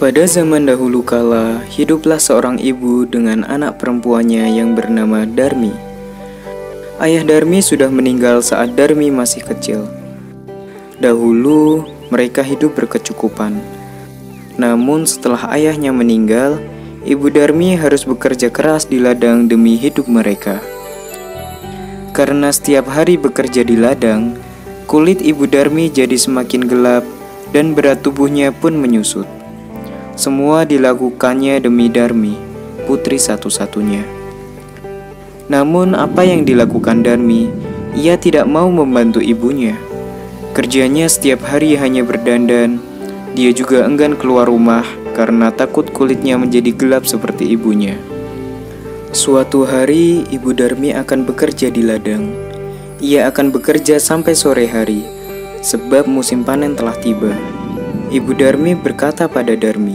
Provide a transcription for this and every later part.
Pada zaman dahulu kala, hiduplah seorang ibu dengan anak perempuannya yang bernama Darmi. Ayah Darmi sudah meninggal saat Darmi masih kecil. Dahulu, mereka hidup berkecukupan. Namun setelah ayahnya meninggal, ibu Darmi harus bekerja keras di ladang demi hidup mereka. Karena setiap hari bekerja di ladang, kulit ibu Darmi jadi semakin gelap dan berat tubuhnya pun menyusut. Semua dilakukannya demi Darmi, putri satu-satunya. Namun apa yang dilakukan Darmi? Ia tidak mau membantu ibunya. Kerjanya setiap hari hanya berdandan. Dia juga enggan keluar rumah karena takut kulitnya menjadi gelap seperti ibunya. Suatu hari, ibu Darmi akan bekerja di ladang. Ia akan bekerja sampai sore hari, sebab musim panen telah tiba. Ibu Darmi berkata pada Darmi,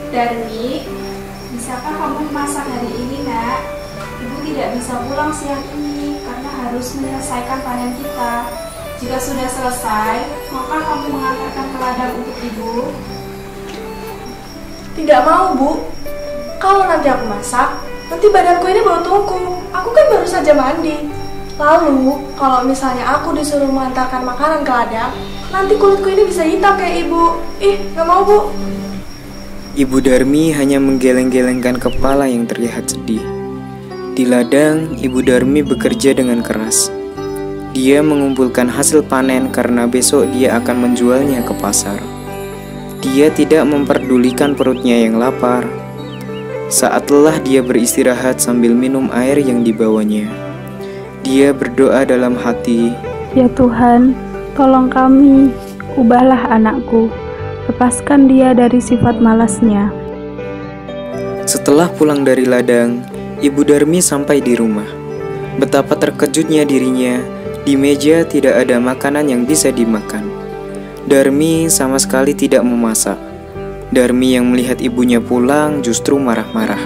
"Darmi, bisakah kamu masak hari ini, Nak? Ibu tidak bisa pulang siang ini karena harus menyelesaikan panen kita. Jika sudah selesai, maka kamu mengantarkan ke ladang untuk ibu?" Tidak mau, Bu. Kalau nanti aku masak, nanti badanku ini bau tungku. Aku kan baru saja mandi. Lalu, kalau misalnya aku disuruh mengantarkan makanan ke ladang, nanti kulitku ini bisa hitam kayak ibu. Gak mau, Bu. Ibu Darmi hanya menggeleng-gelengkan kepala yang terlihat sedih. Di ladang, Ibu Darmi bekerja dengan keras. Dia mengumpulkan hasil panen karena besok dia akan menjualnya ke pasar. Dia tidak memperdulikan perutnya yang lapar. Saat lelah, dia beristirahat sambil minum air yang dibawanya. Dia berdoa dalam hati, "Ya Tuhan, tolong kami, ubahlah anakku. Lepaskan dia dari sifat malasnya." Setelah pulang dari ladang, Ibu Darmi sampai di rumah. Betapa terkejutnya dirinya, di meja tidak ada makanan yang bisa dimakan. Darmi sama sekali tidak memasak. Darmi yang melihat ibunya pulang justru marah-marah.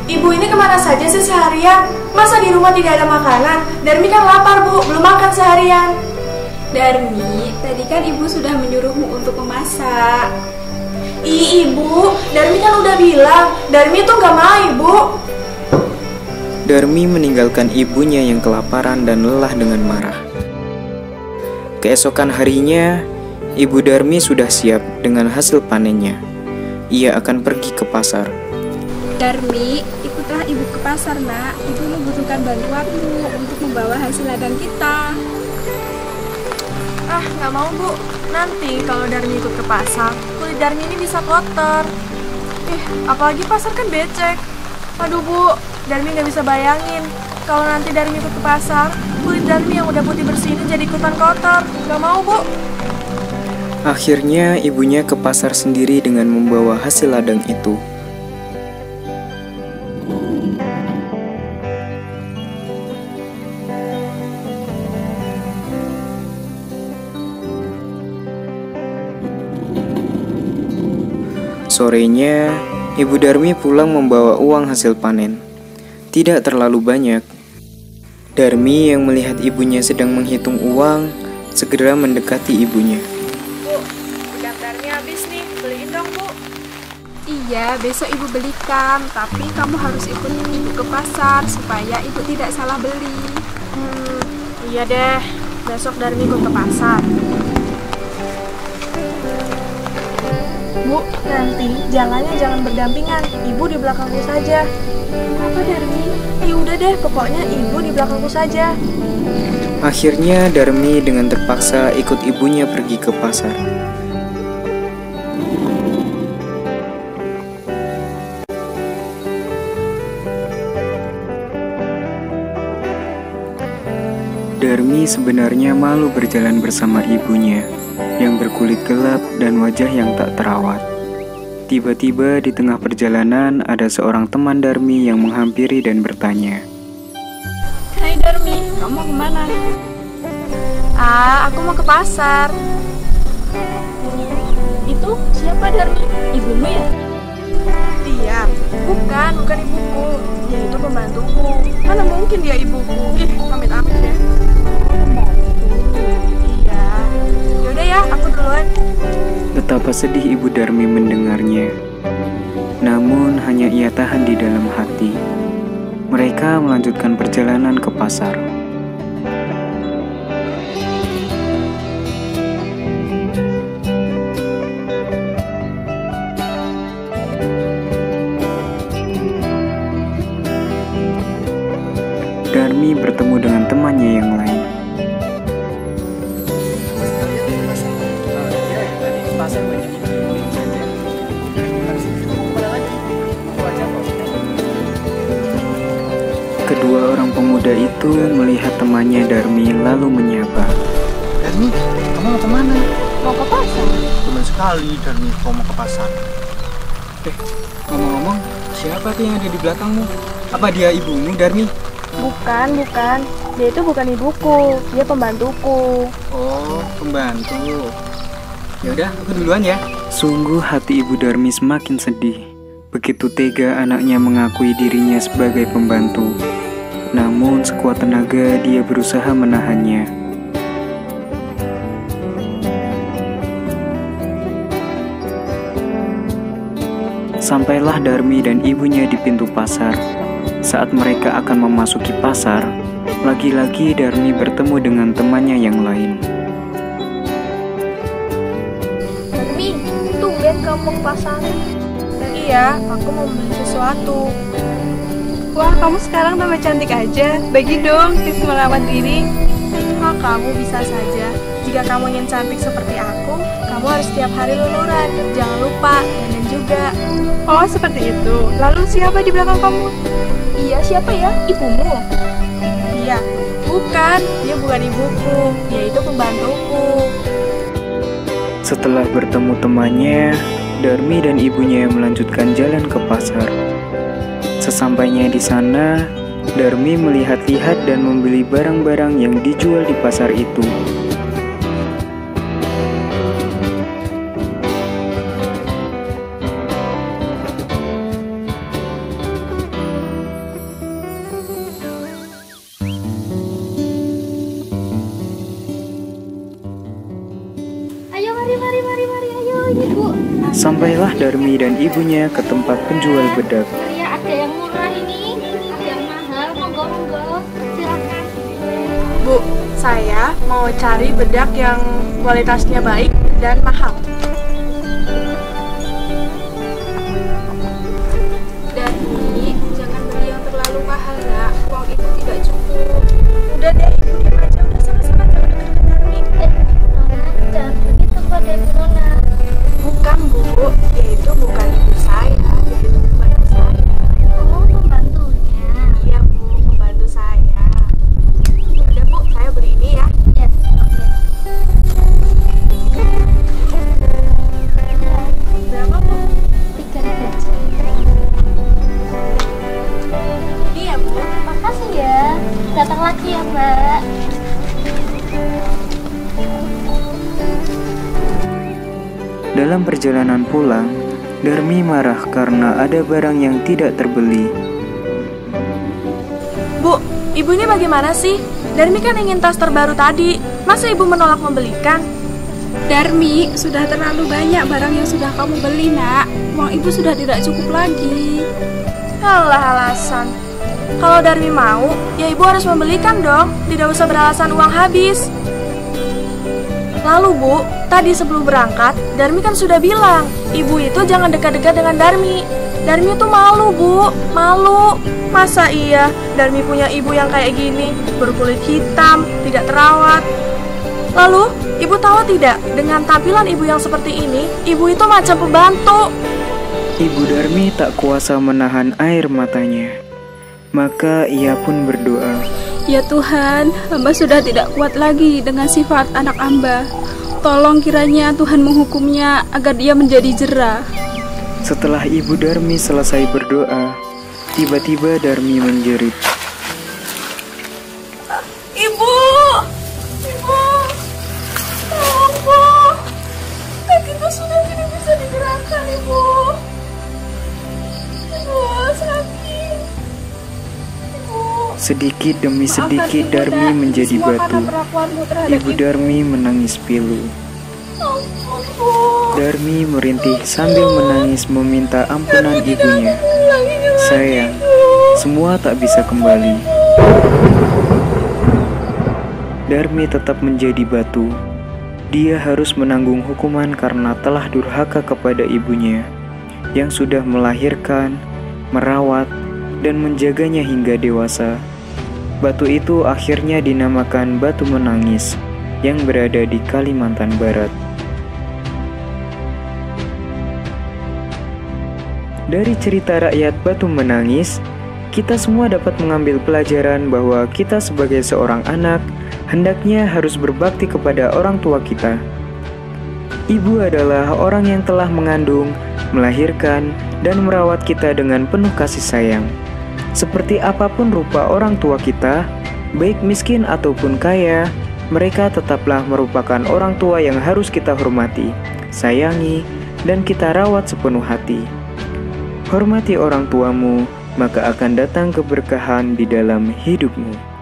Ibu ini kemana saja sih seharian? Masa di rumah tidak ada makanan? Darmi kan lapar, Bu, belum makan seharian. Darmi, tadi kan ibu sudah menyuruhmu untuk memasak. Ibu, Darmi kan udah bilang, Darmi tuh gak mau, Ibu. Darmi meninggalkan ibunya yang kelaparan dan lelah dengan marah. Keesokan harinya, Ibu Darmi sudah siap dengan hasil panennya. Ia akan pergi ke pasar. Darmi, ikutlah ibu ke pasar, Nak. Ibu membutuhkan bantuanmu untuk membawa hasil ladang kita. Gak mau, Bu. Nanti kalau Darmi ikut ke pasar, kulit Darmi ini bisa kotor. Apalagi pasar kan becek. Aduh, Bu, Darmi gak bisa bayangin kalau nanti Darmi ikut ke pasar, kulit Darmi yang udah putih bersih ini jadi ikutan kotor. Gak mau, Bu. Akhirnya ibunya ke pasar sendiri dengan membawa hasil ladang itu. Sorenya, Ibu Darmi pulang membawa uang hasil panen. Tidak terlalu banyak. Darmi yang melihat ibunya sedang menghitung uang, segera mendekati ibunya. Bu, udah Darmi habis nih, beliin dong, Bu. Iya, besok ibu belikan, tapi kamu harus ikut ibu ke pasar supaya ibu tidak salah beli. Iya deh, besok Darmi ikut ke pasar. Bu, nanti jalannya jangan berdampingan, ibu di belakangku saja. Apa, Darmi? Ya udah deh, pokoknya ibu di belakangku saja. Akhirnya Darmi dengan terpaksa ikut ibunya pergi ke pasar. Darmi sebenarnya malu berjalan bersama ibunya yang berkulit gelap dan wajah yang tak terawat. Tiba-tiba di tengah perjalanan ada seorang teman Darmi yang menghampiri dan bertanya, Hai Darmi, kamu kemana? Aku mau ke pasar. Itu siapa, Darmi? Ibumu ya? Dia, bukan ibuku. Dia itu pembantuku. Mana mungkin dia ibuku? Amit-amit deh. Iya. Yaudah ya, aku duluan. Betapa sedih Ibu Darmi mendengarnya. Namun hanya ia tahan di dalam hati. Mereka melanjutkan perjalanan ke pasar. Darmi bertemu dengan temannya yang lain. Kedua orang pemuda itu melihat temannya Darmi lalu menyapa. Darmi, kamu mau kemana? Mau ke pasar? Teman sekali Darmi, kamu mau ke pasar. Ngomong-ngomong, siapa tuh yang ada di belakangmu? Apa dia ibumu, Darmi? Bukan. Dia itu bukan ibuku, dia pembantuku. Oh, pembantu. Ya udah, aku duluan ya. Sungguh hati Ibu Darmi semakin sedih. Begitu tega anaknya mengakui dirinya sebagai pembantu. Namun sekuat tenaga dia berusaha menahannya. Sampailah Darmi dan ibunya di pintu pasar. Saat mereka akan memasuki pasar, lagi-lagi Darmi bertemu dengan temannya yang lain. Darmi, tumben kamu ke pasar. Iya, aku mau beli sesuatu. Wah, kamu sekarang tambah cantik aja. Bagi dong tips merawat diri. Oh, kamu bisa saja. Jika kamu ingin cantik seperti aku, kamu harus setiap hari luluran. Jangan lupa, dandan juga. Oh, seperti itu. Lalu siapa di belakang kamu? Iya, siapa ya? Ibumu? Iya, bukan. Dia bukan ibuku. Dia itu pembantuku. Setelah bertemu temannya, Darmi dan ibunya melanjutkan jalan ke pasar. Sesampainya di sana, Darmi melihat-lihat dan membeli barang-barang yang dijual di pasar itu. Ayo, mari, ayo, ibu. Sampailah Darmi dan ibunya ke tempat penjual bedak. Ya, ada yang murah ini, ada yang mahal. Monggo, silakan. Bu, saya mau cari bedak yang kualitasnya baik dan mahal. Darmi, jangan beli yang terlalu mahal, Nak. Uang ibu tidak cukup. Udah deh, ibu diam aja. Udah sana-sana, jangan dekat-dekat Darmi. Nona, jangan begitu pada Ibu Nona. Bukan, Bu. Dia itu bukan ibu saya. Dia itu pembantu saya. Oh, pembantunya. Iya, Bu. Pembantu saya. Ya udah, Bu. Saya beli ini ya. Yes, oke. Berapa, Bu? 3.000. Ini ya, Bu. Makasih ya. Datang lagi ya, Mbak. Dalam perjalanan pulang, Darmi marah karena ada barang yang tidak terbeli. Bu, ibu ini bagaimana sih? Darmi kan ingin tas terbaru tadi. Masa ibu menolak membelikan? Darmi, sudah terlalu banyak barang yang sudah kamu beli, Nak. Uang ibu sudah tidak cukup lagi. Alah, alasan. Kalau Darmi mau, ya ibu harus membelikan dong. Tidak usah beralasan uang habis. Lalu Bu, tadi sebelum berangkat, Darmi kan sudah bilang, ibu itu jangan dekat-dekat dengan Darmi. Darmi itu malu, Bu, malu. Masa iya Darmi punya ibu yang kayak gini, berkulit hitam, tidak terawat. Lalu, ibu tahu tidak, dengan tampilan ibu yang seperti ini, ibu itu macam pembantu. Ibu Darmi tak kuasa menahan air matanya. Maka ia pun berdoa. Ya Tuhan, hamba sudah tidak kuat lagi dengan sifat anak hamba. Tolong kiranya Tuhan menghukumnya agar dia menjadi jera. Setelah Ibu Darmi selesai berdoa, tiba-tiba Darmi menjerit. Ibu! Ibu! Tolong, Bu! Kakiku sudah tidak bisa digerakkan, Ibu. Ibu, sakit. Ibu. Sedikit demi sedikit Maafkan Ibu, Darmi Nak. menjadi Semua batu. karena perlakuanmu terhadap Ibu Darmi menangis pilu. Ampun, Bu. Darmi merintih sambil menangis meminta ampunan ibunya. Sayang, semua tak bisa kembali. Darmi tetap menjadi batu. Dia harus menanggung hukuman karena telah durhaka kepada ibunya yang sudah melahirkan, merawat, dan menjaganya hingga dewasa. Batu itu akhirnya dinamakan Batu Menangis yang berada di Kalimantan Barat. Dari cerita rakyat Batu Menangis, kita semua dapat mengambil pelajaran bahwa kita sebagai seorang anak hendaknya harus berbakti kepada orang tua kita. Ibu adalah orang yang telah mengandung, melahirkan, dan merawat kita dengan penuh kasih sayang. Seperti apapun rupa orang tua kita, baik miskin ataupun kaya, mereka tetaplah merupakan orang tua yang harus kita hormati, sayangi, dan kita rawat sepenuh hati. Hormati orang tuamu, maka akan datang keberkahan di dalam hidupmu.